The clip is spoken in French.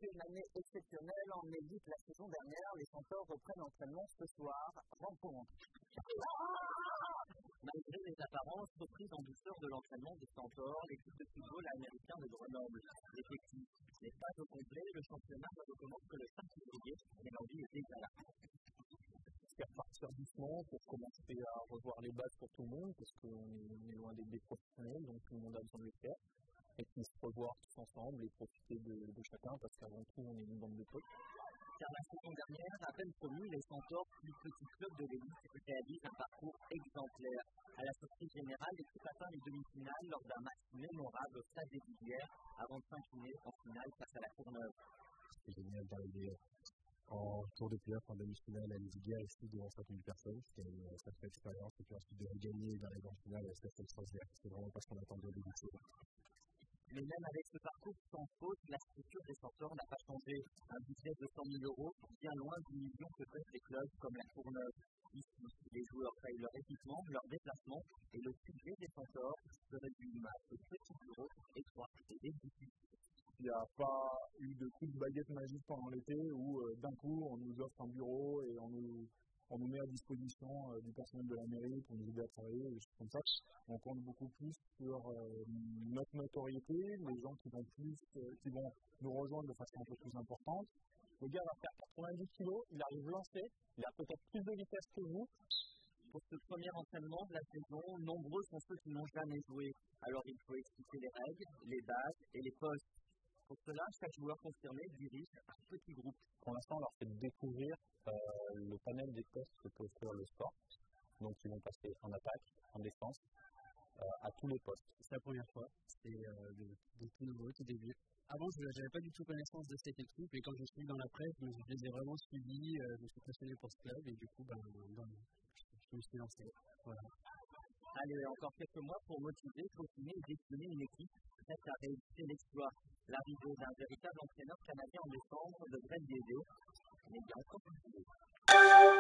après une année exceptionnelle en élite la saison dernière, les Centaures reprennent l'entraînement ce soir. Rencontre. Malgré les apparences reprises en douceur de l'entraînement des Centaures, l'équipe de football américain de Grenoble, l'effectif n'est pas au complet, le championnat ne recommence que le 5 février, mais l'envie est déjà là. Faire partir doucement pour commencer à revoir les bases pour tout le monde, parce qu'on est loin des professionnels, donc tout le monde a besoin de le faire. Et puis se revoir tous ensemble et profiter de chacun, parce qu'avant tout, on est une bande de potes. Car la saison dernière, à peine promu, les Centaures, plus petit club de l'élite, réalisent un parcours exemplaire. À la sortie générale, l'équipe atteint les demi-finales lors d'un match mémorable au stade des Viguières, avant de s'incliner en finale face à la Courneuve. C'est génial d'arriver en tour de playoff en demi-finale à l'Iviguière ici devant 5000 personnes. C'était une sacrée expérience. Et puis ensuite de regagner dans les grandes finales, c'était extraordinaire. C'est vraiment pas ce qu'on attendait au début de saison. Mais même avec ce parcours sans faute, la structure des Centaures n'a pas changé. Un budget de 100 000 €, bien loin du million que prennent les clubs comme la Courneuve. Ici, les joueurs payent leur équipement, leur déplacement, et le budget des Centaures se réduit à ce petit bureau étroit et définitif. Il n'y a pas eu de coup de baguette magique pendant l'été où d'un coup on nous offre un bureau et on nous met à disposition du personnel de la mairie pour nous aider à travailler, des choses comme ça. On compte beaucoup plus sur notre notoriété, les gens qui vont nous rejoindre de façon un peu plus importante. Le gars va faire 90 kilos, il arrive lancé, il a peut-être plus de vitesse que vous. Pour ce premier entraînement de la saison, nombreux sont ceux qui n'ont jamais joué. Alors il faut expliquer les règles, les bases et les postes. Pour cela, chaque joueur concerné dirige un petit groupe. Pour l'instant, on leur fait découvrir le panel des postes que peut offrir le sport. Donc, ils vont passer en attaque, en défense, à tous les postes. C'est la première fois, c'est de tout nouveau, tout début. Avant, je n'avais pas du tout connaissance de cette équipe et quand je suis dans la presse, je les ai vraiment suivis, je me suis passionné pour ce club et du coup, je me suis lancé. Voilà. Allez, encore quelques mois pour motiver, peaufiner et dessiner une équipe prête à réussir l'exploit. L'arrivée d'un véritable entraîneur canadien en décembre devrait l'aider, mais il y a encore un peu.